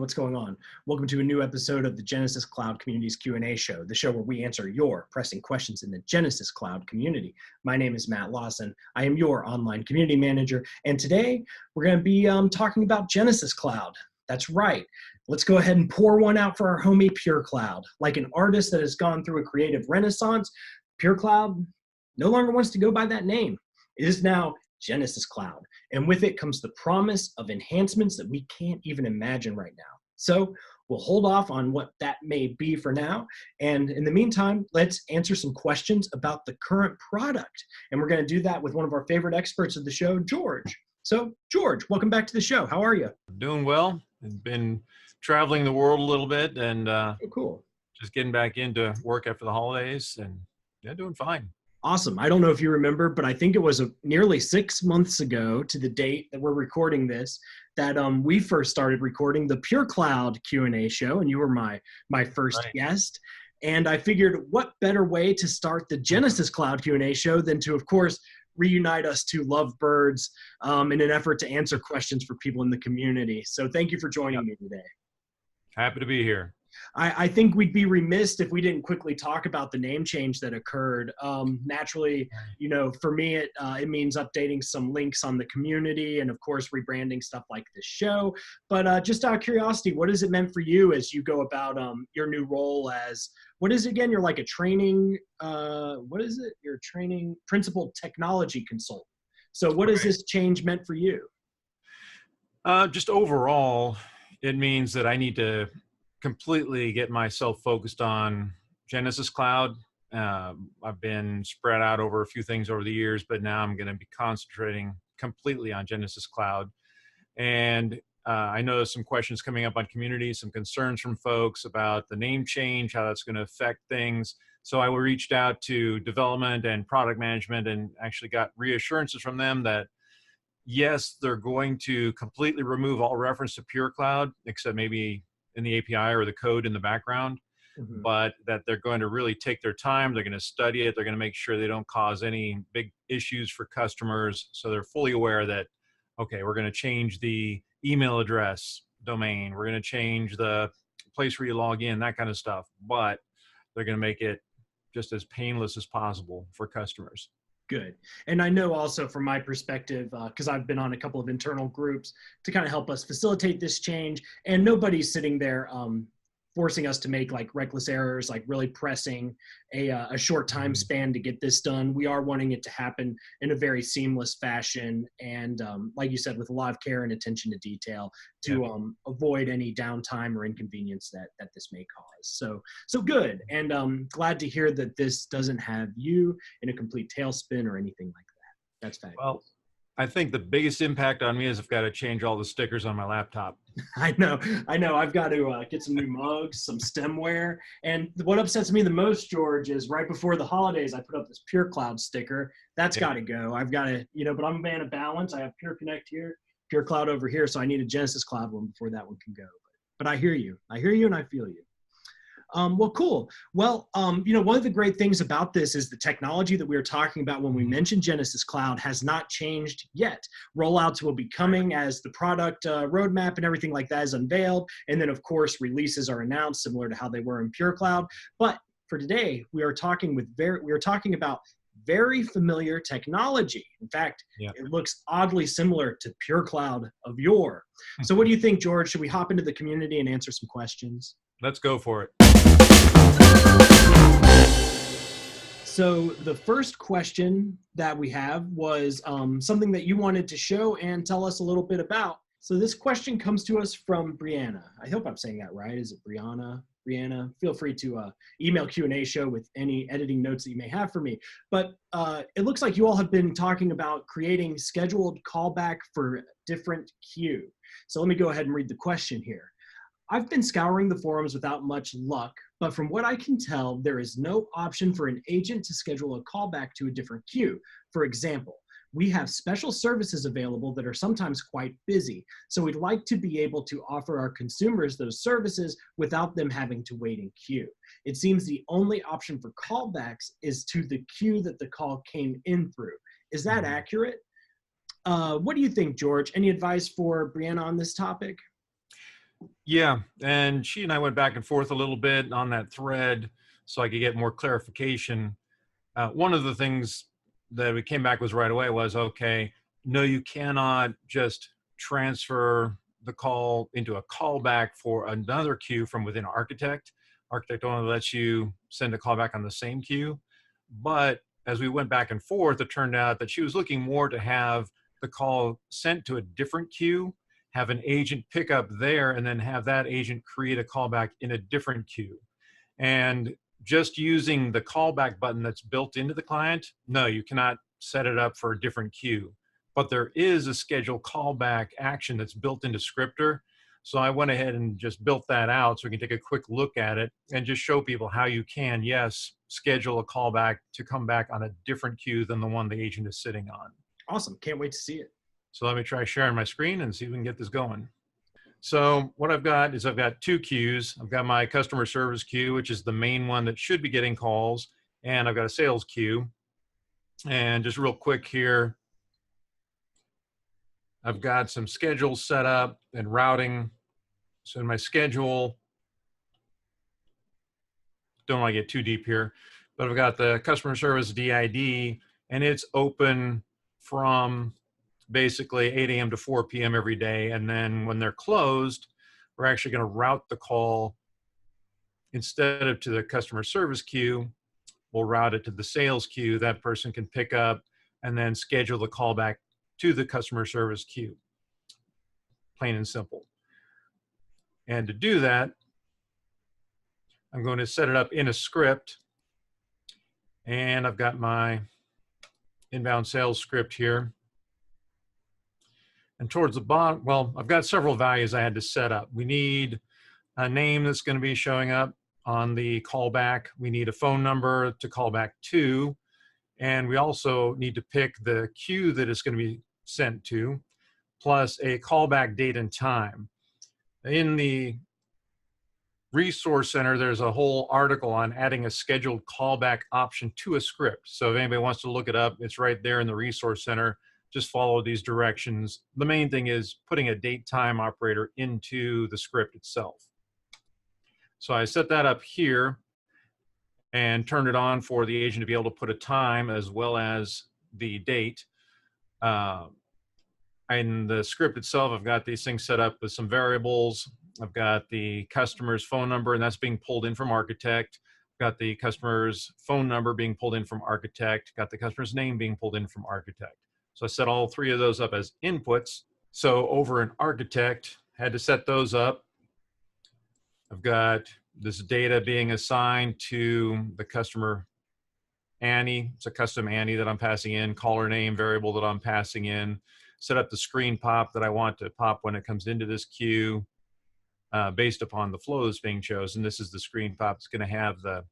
what's going on? Welcome to a new episode of the Genesys Cloud Community's Q&A show, the show where we answer your pressing questions in the Genesys Cloud Community. My name is Matt Lawson. I am your online community manager, and today we're going to be talking about Genesys Cloud. That's right. Let's go ahead and pour one out for our homie Pure Cloud. Like an artist that has gone through a creative renaissance, Pure Cloud no longer wants to go by that name. It is now Genesys Cloud, and with it comes the promise of enhancements that we can't even imagine right now. So we'll hold off on what that may be for now, and in the meantime, let's answer some questions about the current product. And we're going to do that with one of our favorite experts of the show, George. So George, welcome back to the show. How are you? Doing well. I've been traveling the world a little bit and cool. Just getting back into work after the holidays, and yeah, doing fine. Awesome. I don't know if you remember, but I think it was nearly 6 months ago to the date that we're recording this that we first started recording the Pure Cloud Q&A show, and you were my first guest. And I figured what better way to start the Genesys Cloud Q&A show than to, of course, reunite us two lovebirds in an effort to answer questions for people in the community. So thank you for joining me today. Happy to be here. I think we'd be remiss if we didn't quickly talk about the name change that occurred. Naturally, you know, for me, it means updating some links on the community and, of course, rebranding stuff like this show. But just out of curiosity, what has it meant for you as you go about your new role as, what is it again? You're like a training, what is it? You're a training principal technology consultant. So what has this change meant for you? Just overall, it means that I need to completely get myself focused on Genesys Cloud. I've been spread out over a few things over the years, but now I'm going to be concentrating completely on Genesys Cloud. And I know there's some questions coming up on community, some concerns from folks about the name change, how that's going to affect things. So I reached out to development and product management and actually got reassurances from them that yes, they're going to completely remove all reference to Pure Cloud, except maybe in the API or the code in the background, but that they're going to really take their time. They're going to study it. They're going to make sure they don't cause any big issues for customers. So they're fully aware that, okay, we're going to change the email address domain. We're going to change the place where you log in, that kind of stuff. But they're going to make it just as painless as possible for customers. Good. And I know also from my perspective, because I've been on a couple of internal groups to kind of help us facilitate this change, and nobody's sitting there forcing us to make like reckless errors, like really pressing a short time span to get this done. We are wanting it to happen in a very seamless fashion, and like you said, with a lot of care and attention to detail to avoid any downtime or inconvenience that this may cause. So good, and glad to hear that this doesn't have you in a complete tailspin or anything like that. That's fabulous. Well, I think the biggest impact on me is I've got to change all the stickers on my laptop. I know. I've got to get some new mugs, some stemware. And what upsets me the most, George, is right before the holidays, I put up this Pure Cloud sticker. That's got to go. I've got to, but I'm a man of balance. I have Pure Connect here, Pure Cloud over here. So I need a Genesys Cloud one before that one can go. But I hear you. I hear you and I feel you. Well, cool. Well, one of the great things about this is the technology that we were talking about when we mentioned Genesys Cloud has not changed yet. Rollouts will be coming as the product roadmap and everything like that is unveiled. And then, of course, releases are announced similar to how they were in Pure Cloud. But for today, we are talking about very familiar technology. In fact, it looks oddly similar to Pure Cloud of yore. So what do you think, George? Should we hop into the community and answer some questions? Let's go for it. So the first question that we have was something that you wanted to show and tell us a little bit about. So this question comes to us from Brianna. I hope I'm saying that right. Is it Brianna? Brianna, feel free to email Q&A show with any editing notes that you may have for me. But it looks like you all have been talking about creating scheduled callback for different queue. So let me go ahead and read the question here. I've been scouring the forums without much luck, but from what I can tell, there is no option for an agent to schedule a callback to a different queue. For example, we have special services available that are sometimes quite busy, so we'd like to be able to offer our consumers those services without them having to wait in queue. It seems the only option for callbacks is to the queue that the call came in through. Is that accurate? What do you think, George? Any advice for Brianna on this topic? Yeah, and she and I went back and forth a little bit on that thread so I could get more clarification. One of the things that we came back with right away was, okay, no, you cannot just transfer the call into a callback for another queue from within Architect. Architect only lets you send a callback on the same queue. But as we went back and forth, it turned out that she was looking more to have the call sent to a different queue, have an agent pick up there, and then have that agent create a callback in a different queue. And just using the callback button that's built into the client, no, you cannot set it up for a different queue. But there is a schedule callback action that's built into Scripter. So I went ahead and just built that out so we can take a quick look at it and just show people how you can, yes, schedule a callback to come back on a different queue than the one the agent is sitting on. Awesome. Can't wait to see it. So let me try sharing my screen and see if we can get this going. So what I've got is I've got two queues. I've got my customer service queue, which is the main one that should be getting calls, and I've got a sales queue. And just real quick here, I've got some schedules set up and routing. So in my schedule, don't want to get too deep here, but I've got the customer service DID, and it's open from basically 8 a.m. to 4 p.m. every day. And then when they're closed, we're actually going to route the call instead of to the customer service queue. We'll route it to the sales queue. That person can pick up and then schedule the call back to the customer service queue. Plain and simple. And to do that, I'm going to set it up in a script. And I've got my inbound sales script here. And towards the bottom, well, I've got several values I had to set up. We need a name that's going to be showing up on the callback. We need a phone number to call back to. And we also need to pick the queue that it's going to be sent to, plus a callback date and time. In the Resource Center, there's a whole article on adding a scheduled callback option to a script. So if anybody wants to look it up, it's right there in the Resource Center. Just follow these directions. The main thing is putting a date time operator into the script itself. So I set that up here and turned it on for the agent to be able to put a time as well as the date. In the script itself, I've got these things set up with some variables. I've got the customer's phone number, and that's being pulled in from Architect. I've got the customer's phone number being pulled in from Architect. Got the customer's name being pulled in from Architect. So I set all three of those up as inputs. So over in Architect, had to set those up. I've got this data being assigned to the customer Annie. It's a custom Annie that I'm passing in, caller name variable that I'm passing in. Set up the screen pop that I want to pop when it comes into this queue based upon the flows being chosen. This is the screen pop. It's going to have the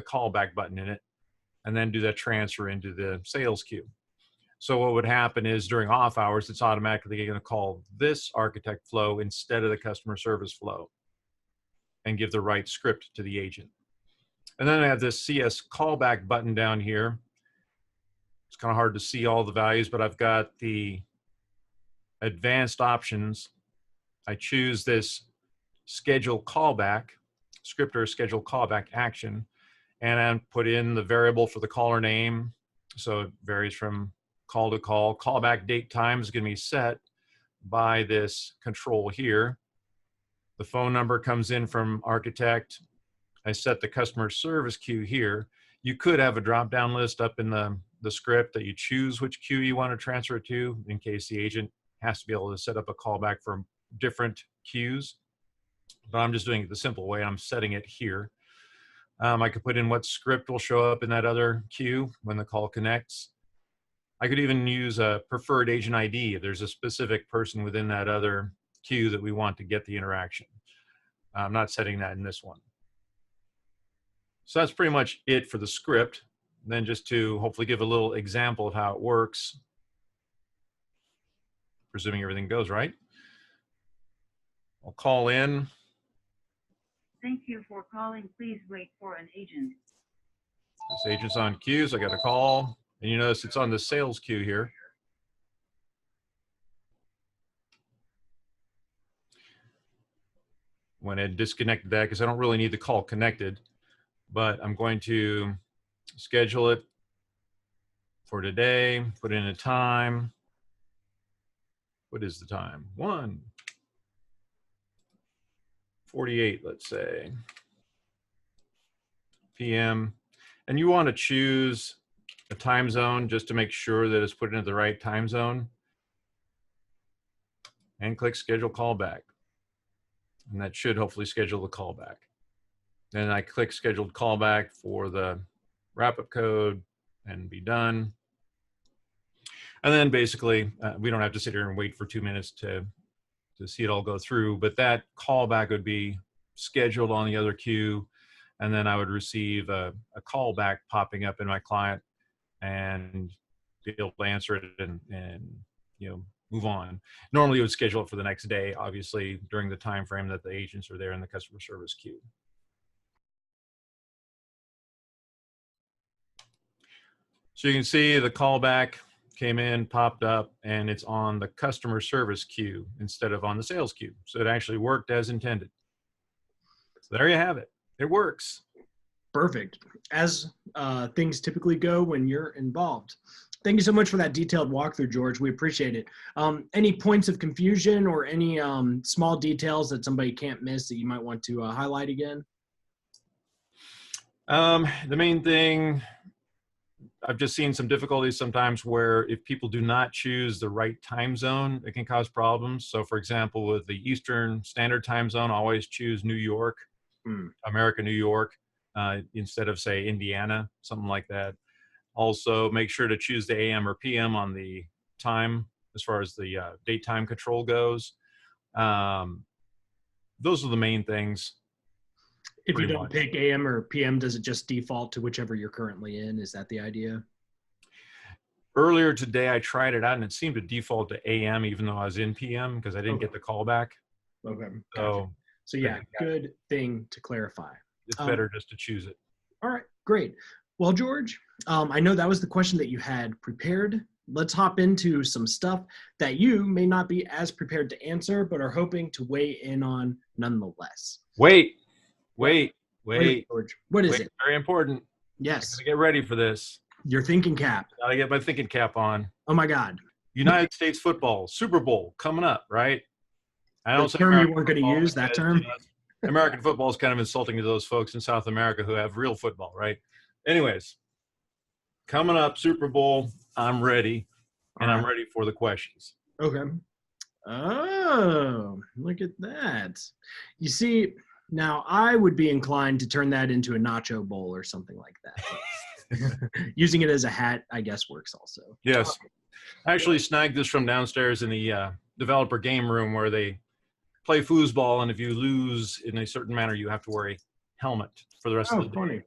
callback button in it, and then do that transfer into the sales queue. So what would happen is during off hours, it's automatically going to call this Architect flow instead of the customer service flow and give the right script to the agent. And then I have this CS callback button down here. It's kind of hard to see all the values, but I've got the advanced options. I choose this schedule callback, scripter schedule callback action, and I put in the variable for the caller name. So it varies from call to call. Callback date time is going to be set by this control here. The phone number comes in from Architect. I set the customer service queue here. You could have a drop-down list up in the script that you choose which queue you want to transfer it to in case the agent has to be able to set up a callback from different queues. But I'm just doing it the simple way. I'm setting it here. I could put in what script will show up in that other queue when the call connects. I could even use a preferred agent ID if there's a specific person within that other queue that we want to get the interaction. I'm not setting that in this one. So that's pretty much it for the script. And then just to hopefully give a little example of how it works, presuming everything goes right. I'll call in. Thank you for calling. Please wait for an agent. This agent's on queue, so I got a call. And you notice it's on the sales queue here. went ahead and disconnected that because I don't really need the call connected, but I'm going to schedule it for today, put in a time. What is the time? 1:48, let's say, p.m. And you want to choose a time zone just to make sure that it's put into the right time zone. And click schedule callback. And that should hopefully schedule the callback. Then I click scheduled callback for the wrap-up code and be done. And then basically, we don't have to sit here and wait for 2 minutes to see it all go through, but that callback would be scheduled on the other queue, and then I would receive a callback popping up in my client and be able to answer it and move on. Normally it would schedule it for the next day, obviously during the time frame that the agents are there in the customer service queue. So you can see the callback came in, popped up, and it's on the customer service queue instead of on the sales queue. So it actually worked as intended. So there you have it. It works. Perfect. As things typically go when you're involved. Thank you so much for that detailed walkthrough, George. We appreciate it. Any points of confusion or any small details that somebody can't miss that you might want to highlight again? The main thing, I've just seen some difficulties sometimes where if people do not choose the right time zone, it can cause problems. So for example, with the Eastern Standard Time Zone, always choose New York, America, New York, instead of say Indiana, something like that. Also make sure to choose the AM or PM on the time as far as the date time control goes. Those are the main things. If you don't pick AM or PM, does it just default to whichever you're currently in? Is that the idea? Earlier today, I tried it out and it seemed to default to AM even though I was in PM because I didn't get the callback. Okay. Gotcha. So yeah, good thing to clarify. It's better just to choose it. All right, great. Well, George, I know that was the question that you had prepared. Let's hop into some stuff that you may not be as prepared to answer, but are hoping to weigh in on nonetheless. Wait, George. What is it? Very important. Yes. Get ready for this. Your thinking cap. Gotta get my thinking cap on. Oh my God. United States football, Super Bowl coming up, right? I don't the term you weren't going to use, that term? American football is kind of insulting to those folks in South America who have real football, right? Anyways, coming up, Super Bowl, I'm ready, and I'm ready for the questions. Okay. Oh, look at that. You see, now I would be inclined to turn that into a nacho bowl or something like that. Using it as a hat, I guess, works also. Yes. I actually snagged this from downstairs in the developer game room where they play foosball, and if you lose in a certain manner, you have to wear a helmet for the rest of the day. Funny.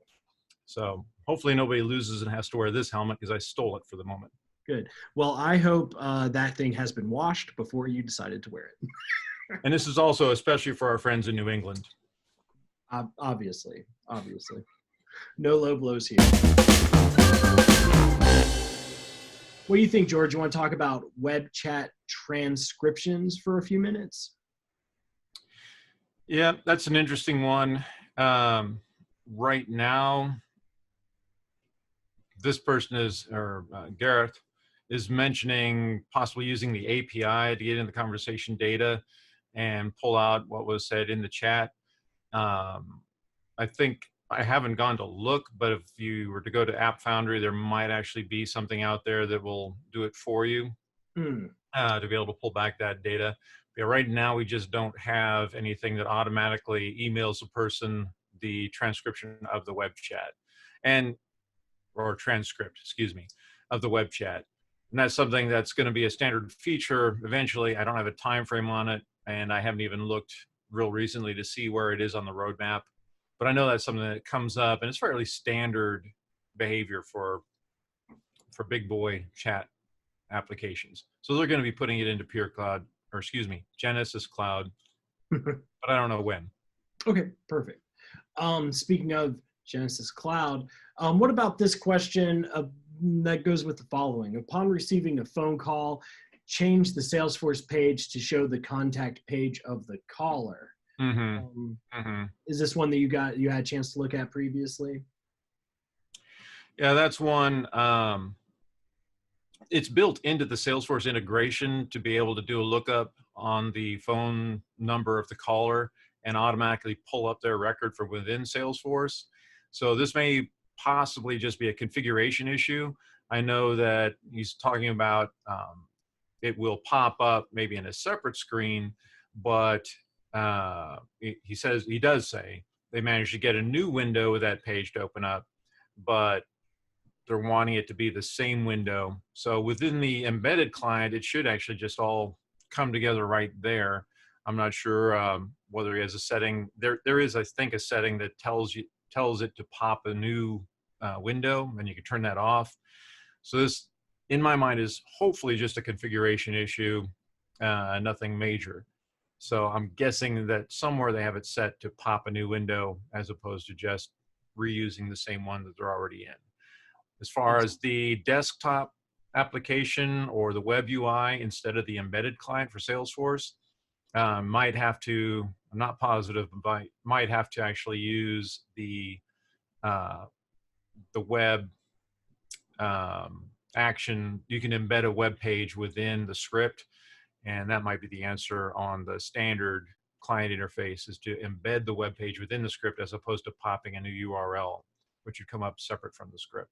So hopefully nobody loses and has to wear this helmet because I stole it for the moment. Good. Well, I hope that thing has been washed before you decided to wear it. And this is also especially for our friends in New England. Obviously. No low blows here. What do you think, George? You want to talk about web chat transcriptions for a few minutes? Yeah, that's an interesting one. Right now, this person Gareth is mentioning possibly using the API to get in the conversation data and pull out what was said in the chat. I think I haven't gone to look, but if you were to go to App Foundry, there might actually be something out there that will do it for you to be able to pull back that data. But right now, we just don't have anything that automatically emails a person the transcription of the web chat or transcript, excuse me, of the web chat. And that's something that's going to be a standard feature eventually. I don't have a time frame on it, and I haven't even looked real recently to see where it is on the roadmap. But I know that's something that comes up, and it's fairly standard behavior for big boy chat applications. So they're going to be putting it into Genesys Cloud, but I don't know when. Okay, perfect. Speaking of Genesys Cloud, what about this question that goes with the following? Upon receiving a phone call, change the Salesforce page to show the contact page of the caller. Is this one that you had a chance to look at previously? Yeah, that's one. It's built into the Salesforce integration to be able to do a lookup on the phone number of the caller and automatically pull up their record from within Salesforce. So this may possibly just be a configuration issue. I know that he's talking about it will pop up maybe in a separate screen, but he does say they managed to get a new window with that page to open up, but they're wanting it to be the same window. So within the embedded client, it should actually just all come together right there. I'm not sure whether he has a setting. There is, I think, a setting that tells it to pop a new window, and you can turn that off. So this, in my mind, is hopefully just a configuration issue, nothing major. So I'm guessing that somewhere they have it set to pop a new window as opposed to just reusing the same one that they're already in. As far as the desktop application or the web UI instead of the embedded client for Salesforce, might have to, I'm not positive, but might have to actually use the web action. You can embed a web page within the script, and that might be the answer on the standard client interface, is to embed the web page within the script as opposed to popping a new URL, which would come up separate from the script.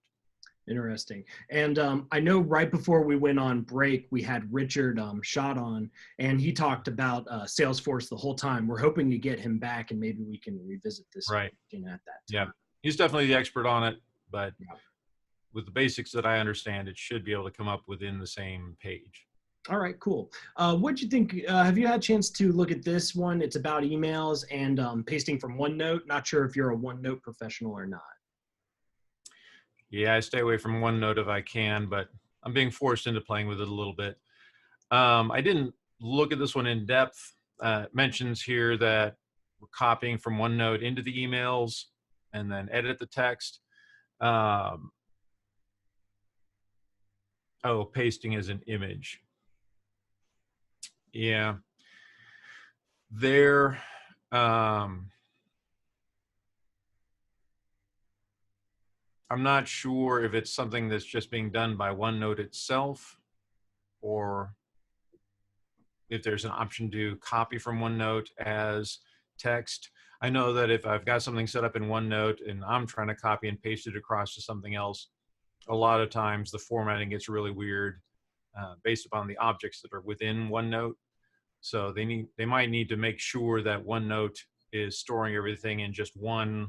Interesting. And I know right before we went on break, we had Richard Schott on, and he talked about Salesforce the whole time. We're hoping to get him back, and maybe we can revisit this right at that time. Yeah, he's definitely the expert on it, but with the basics that I understand, it should be able to come up within the same page. All right, cool. What'd you think? Have you had a chance to look at this one? It's about emails and pasting from OneNote. Not sure if you're a OneNote professional or not. Yeah, I stay away from OneNote if I can, but I'm being forced into playing with it a little bit. I didn't look at this one in depth. It mentions here that we're copying from OneNote into the emails and then edit the text. Oh, pasting as an image. Yeah. There, I'm not sure if it's something that's just being done by OneNote itself, or if there's an option to copy from OneNote as text. I know that if I've got something set up in OneNote and I'm trying to copy and paste it across to something else, a lot of times the formatting gets really weird based upon the objects that are within OneNote. So they might need to make sure that OneNote is storing everything in just one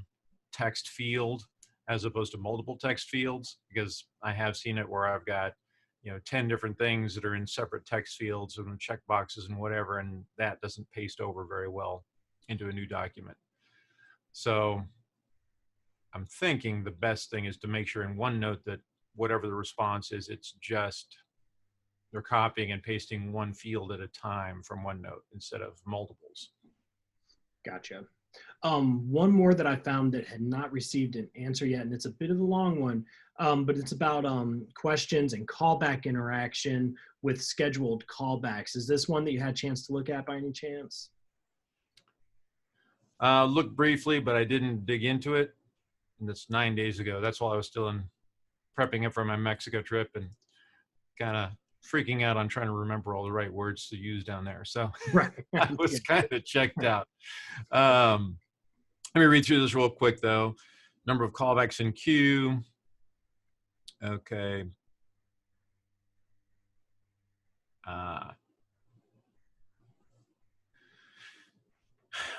text field as opposed to multiple text fields, because I have seen it where I've got 10 different things that are in separate text fields and checkboxes and whatever, and that doesn't paste over very well into a new document. So I'm thinking the best thing is to make sure in OneNote that whatever the response is, it's just they're copying and pasting one field at a time from OneNote instead of multiples. Gotcha. One more that I found that had not received an answer yet, and it's a bit of a long one, but it's about questions and callback interaction with scheduled callbacks. Is this one that you had a chance to look at by any chance? Looked briefly, but I didn't dig into it. And that's 9 days ago. That's while I was still prepping it for my Mexico trip and kind of freaking out on trying to remember all the right words to use down there. So right. I was kind of checked out. Let me read through this real quick though. Number of callbacks in queue. Okay.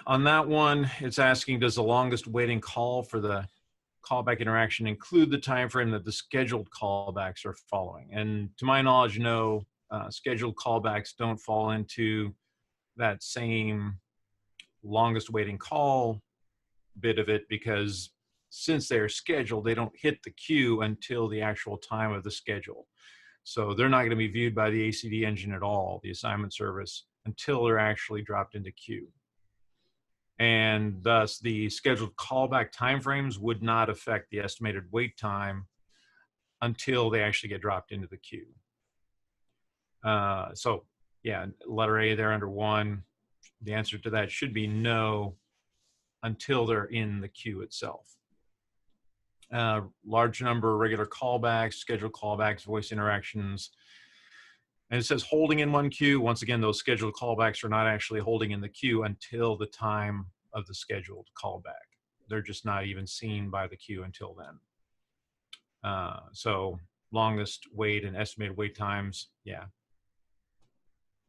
On that one, it's asking, does the longest waiting call for the callback interaction include the time frame that the scheduled callbacks are following? And to my knowledge, no, scheduled callbacks don't fall into that same longest waiting call bit of it, because since they're scheduled, they don't hit the queue until the actual time of the schedule. So they're not going to be viewed by the ACD engine at all, the assignment service, until they're actually dropped into queue. And thus the scheduled callback timeframes would not affect the estimated wait time until they actually get dropped into the queue. So yeah, letter A there under 1 The answer to that should be no until they're in the queue itself. Large number of regular callbacks, scheduled callbacks, voice interactions. And it says holding in one queue. Once again, those scheduled callbacks are not actually holding in the queue until the time of the scheduled callback. They're just not even seen by the queue until then. So longest wait and estimated wait times, yeah,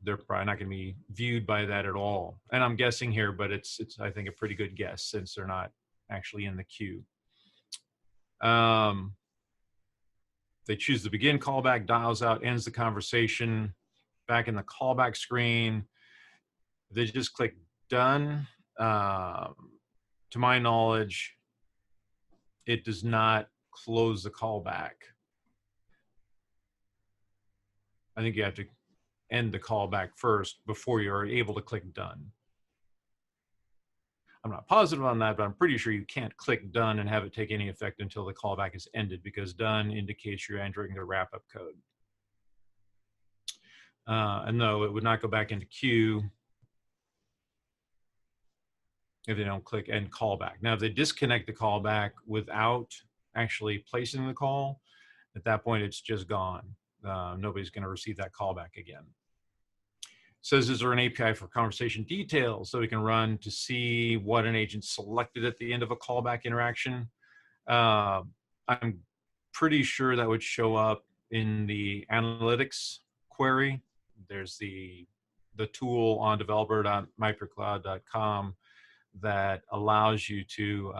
they're probably not going to be viewed by that at all. And I'm guessing here, but it's I think a pretty good guess since they're not actually in the queue. They choose the begin callback, dials out, ends the conversation. Back in the callback screen, they just click done. To my knowledge, it does not close the callback. I think you have to end the callback first before you're able to click done. I'm not positive on that, but I'm pretty sure you can't click done and have it take any effect until the callback is ended, because done indicates you're entering the wrap-up code. And no, it would not go back into queue if they don't click end callback. Now, if they disconnect the callback without actually placing the call, at that point, it's just gone. Nobody's going to receive that callback again. It says, is there an API for conversation details so we can run to see what an agent selected at the end of a callback interaction? I'm pretty sure that would show up in the analytics query. There's the tool on developer.myprecloud.com that allows you to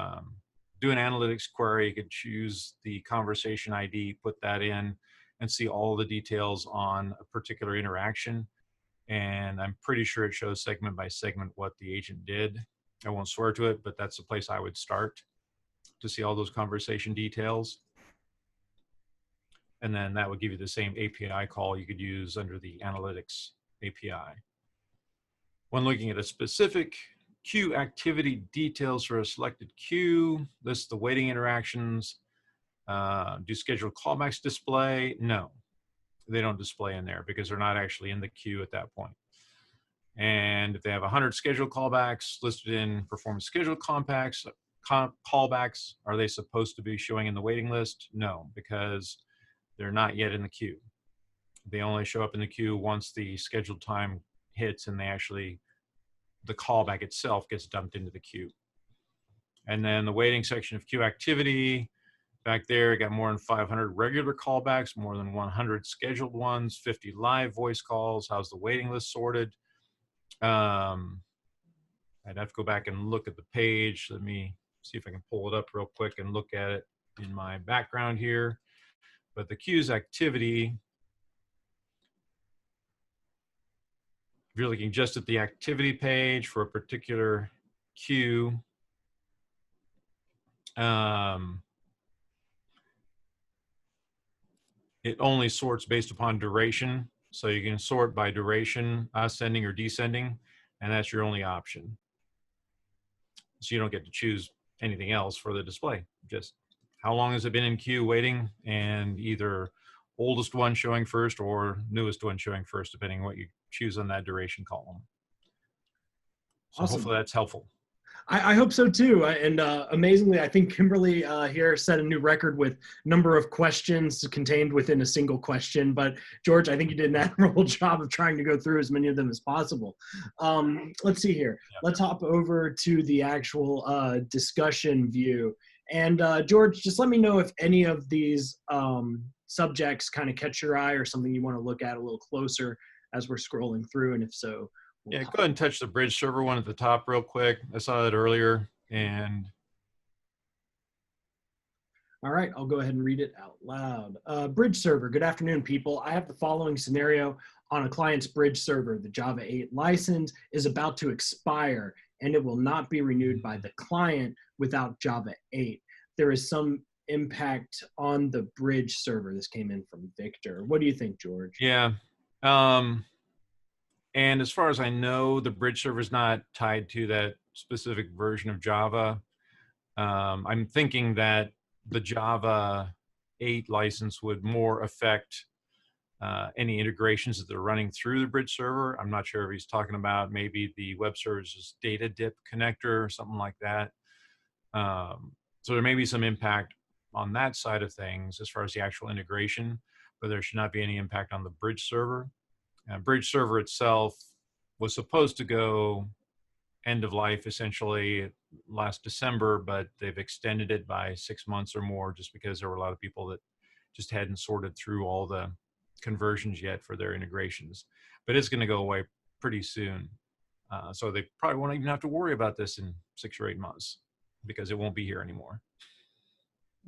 do an analytics query. You could choose the conversation ID, put that in, and see all the details on a particular interaction. And I'm pretty sure it shows segment by segment what the agent did. I won't swear to it, but that's the place I would start to see all those conversation details. And then that would give you the same API call you could use under the analytics API. When looking at a specific queue activity details for a selected queue, list the waiting interactions. Do scheduled callbacks display? No, they don't display in there because they're not actually in the queue at that point. And if they have 100 scheduled callbacks listed in perform scheduled callbacks, are they supposed to be showing in the waiting list? No, because they're not yet in the queue. They only show up in the queue once the scheduled time hits and the callback itself gets dumped into the queue. And then the waiting section of queue activity, back there, got more than 500 regular callbacks, more than 100 scheduled ones, 50 live voice calls. How's the waiting list sorted? I'd have to go back and look at the page. Let me see if I can pull it up real quick and look at it in my background here. But the queues activity, if you're looking just at the activity page for a particular queue, it only sorts based upon duration. So you can sort by duration, ascending or descending, and that's your only option. So you don't get to choose anything else for the display. Just how long has it been in queue waiting, and either oldest one showing first or newest one showing first, depending on what you choose on that duration column. So awesome. Hopefully that's helpful. I hope so too. And amazingly, I think Kimberly here set a new record with number of questions contained within a single question. But George, I think you did an admirable job of trying to go through as many of them as possible. Let's see here. Yep. Let's hop over to the actual discussion view. And George, just let me know if any of these subjects kind of catch your eye or something you want to look at a little closer as we're scrolling through. And if so, yeah, go ahead and touch the bridge server one at the top real quick. I saw that earlier. And all right, I'll go ahead and read it out loud. Bridge server, good afternoon, people. I have the following scenario on a client's bridge server. The Java 8 license is about to expire and it will not be renewed by the client without Java 8. There is some impact on the bridge server. This came in from Victor. What do you think, George? Yeah. And as far as I know, the bridge server is not tied to that specific version of Java. I'm thinking that the Java 8 license would more affect any integrations that they're running through the bridge server. I'm not sure if he's talking about maybe the web services data dip connector or something like that. So there may be some impact on that side of things as far as the actual integration, but there should not be any impact on the bridge server. Bridge server itself was supposed to go end of life essentially last December, but they've extended it by 6 months or more just because there were a lot of people that just hadn't sorted through all the conversions yet for their integrations. But it's going to go away pretty soon. So they probably won't even have to worry about this in 6 or 8 months because it won't be here anymore.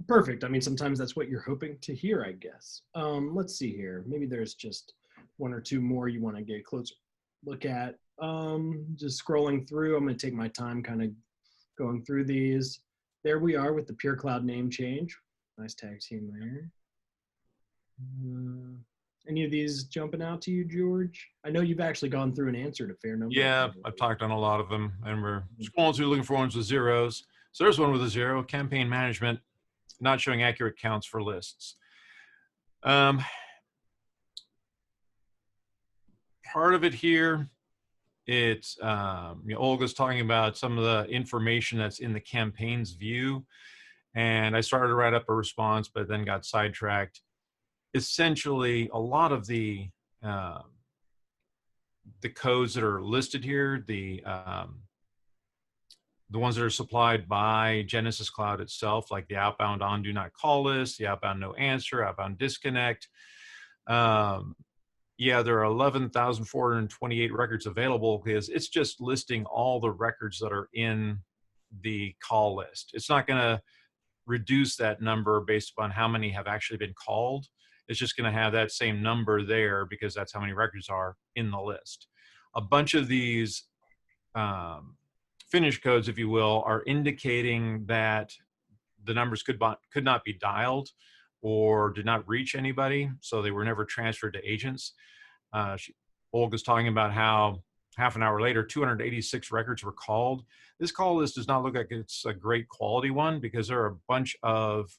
Perfect. I mean, sometimes that's what you're hoping to hear, I guess. Let's see here. Maybe there's just one or two more you want to get a closer look at. Just scrolling through, I'm going to take my time kind of going through these. There we are with the Pure Cloud name change. Nice tag team there. Any of these jumping out to you, George? I know you've actually gone through and answered a fair number. Yeah, I've talked on a lot of them, and we're scrolling through looking for ones with zeros. So there's one with a 0, campaign management, not showing accurate counts for lists. Part of it here, it's, Olga's talking about some of the information that's in the campaigns view, and I started to write up a response, but then got sidetracked. Essentially, a lot of the codes that are listed here, the ones that are supplied by Genesys Cloud itself, like the outbound on do not call list, the outbound no answer, outbound disconnect. Yeah, there are 11,428 records available because it's just listing all the records that are in the call list. It's not going to reduce that number based upon how many have actually been called. It's just going to have that same number there because that's how many records are in the list. A bunch of these finish codes, if you will, are indicating that the numbers could not be dialed or did not reach anybody, so they were never transferred to agents. Olga's talking about how half an hour later, 286 records were called. This call list does not look like it's a great quality one because there are a bunch of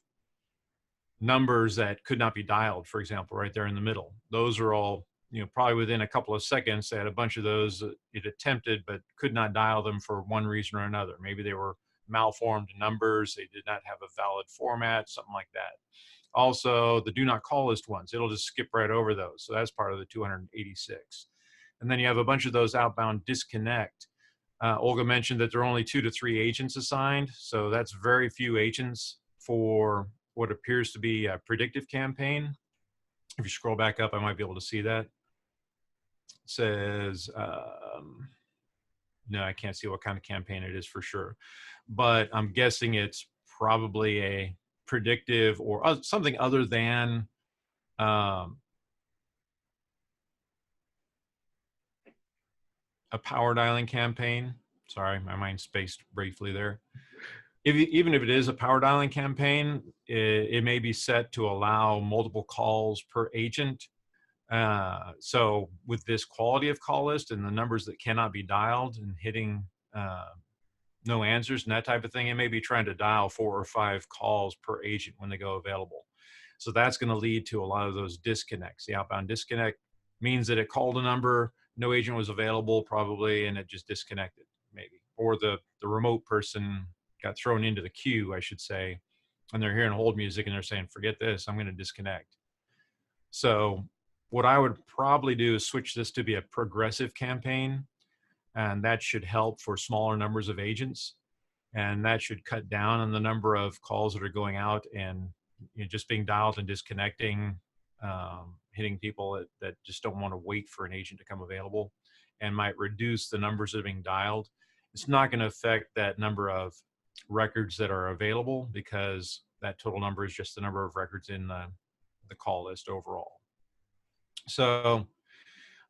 numbers that could not be dialed, for example, right there in the middle. Those are all, probably within a couple of seconds, they had a bunch of those that it attempted but could not dial them for one reason or another. Maybe they were malformed numbers, they did not have a valid format, something like that. Also, the do not call list ones, it'll just skip right over those. So that's part of the 286. And then you have a bunch of those outbound disconnect. Olga mentioned that there are only 2 to 3 agents assigned. So that's very few agents for what appears to be a predictive campaign. If you scroll back up, I might be able to see that. It says, no, I can't see what kind of campaign it is for sure. But I'm guessing it's probably a predictive or something other than a power dialing campaign. Sorry, my mind spaced briefly there. Even if it is a power dialing campaign, it may be set to allow multiple calls per agent. So with this quality of call list and the numbers that cannot be dialed and hitting no answers and that type of thing, it may be trying to dial 4 or 5 calls per agent when they go available. So that's going to lead to a lot of those disconnects. The outbound disconnect means that it called a number, no agent was available probably, and it just disconnected maybe. Or the remote person got thrown into the queue, I should say, and they're hearing hold music and they're saying, forget this, I'm going to disconnect. So what I would probably do is switch this to be a progressive campaign, and that should help for smaller numbers of agents, and that should cut down on the number of calls that are going out and just being dialed and disconnecting, hitting people that just don't want to wait for an agent to come available, and might reduce the numbers that are being dialed. It's not going to affect that number of records that are available because that total number is just the number of records in the call list overall. So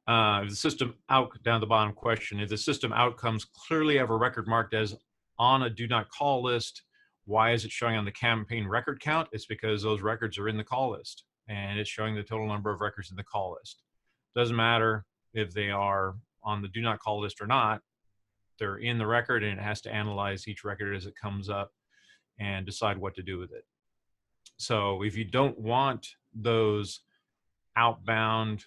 the system out down the bottom question, if the system outcomes clearly have a record marked as on a do not call list, why is it showing on the campaign record count? It's because those records are in the call list and it's showing the total number of records in the call list. Doesn't matter if they are on the do not call list or not, they're in the record and it has to analyze each record as it comes up and decide what to do with it. So if you don't want those outbound,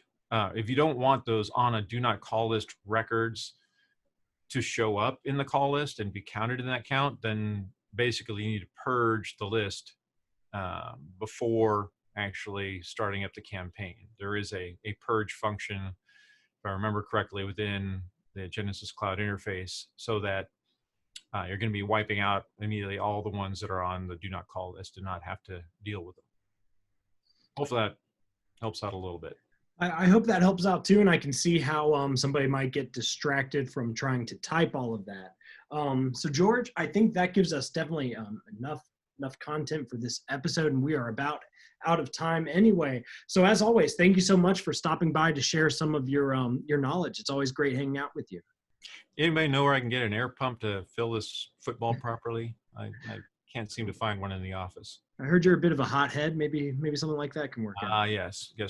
if you don't want those on a do not call list records to show up in the call list and be counted in that count, then basically you need to purge the list before actually starting up the campaign. There is a purge function, if I remember correctly, within the Genesys Cloud interface, so that you're going to be wiping out immediately all the ones that are on the do not call list and not have to deal with them. Hopefully that helps out a little bit. I hope that helps out too, and I can see how somebody might get distracted from trying to type all of that. So George, I think that gives us definitely enough content for this episode, and we are about out of time anyway. So as always, thank you so much for stopping by to share some of your knowledge. It's always great hanging out with you. Anybody know where I can get an air pump to fill this football properly? I can't seem to find one in the office. I heard you're a bit of a hothead. Maybe something like that can work out. Yes. Yeah.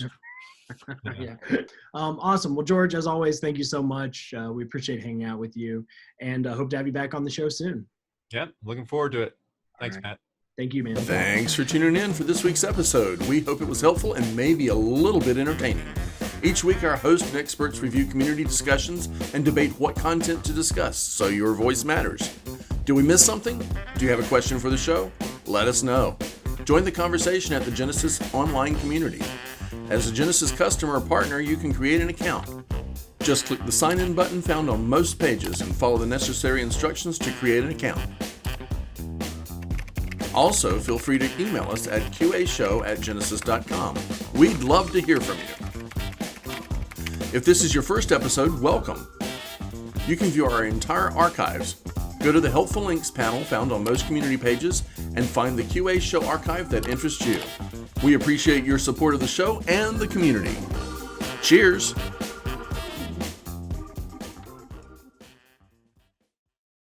Awesome. Well, George, as always, thank you so much. We appreciate hanging out with you, and hope to have you back on the show soon. Yep, looking forward to it. Thanks, right. Matt. Thank you, man. Thanks for tuning in for this week's episode. We hope it was helpful and maybe a little bit entertaining. Each week, our host and experts review community discussions and debate what content to discuss, so your voice matters. Did we miss something? Do you have a question for the show? Let us know. Join the conversation at the Genesys online community. As a Genesys customer or partner, you can create an account. Just click the sign in button found on most pages and follow the necessary instructions to create an account. Also, feel free to email us at qashow@genesys.com. We'd love to hear from you. If this is your first episode, welcome. You can view our entire archives. Go to the Helpful Links panel found on most community pages and find the QA Show archive that interests you. We appreciate your support of the show and the community. Cheers!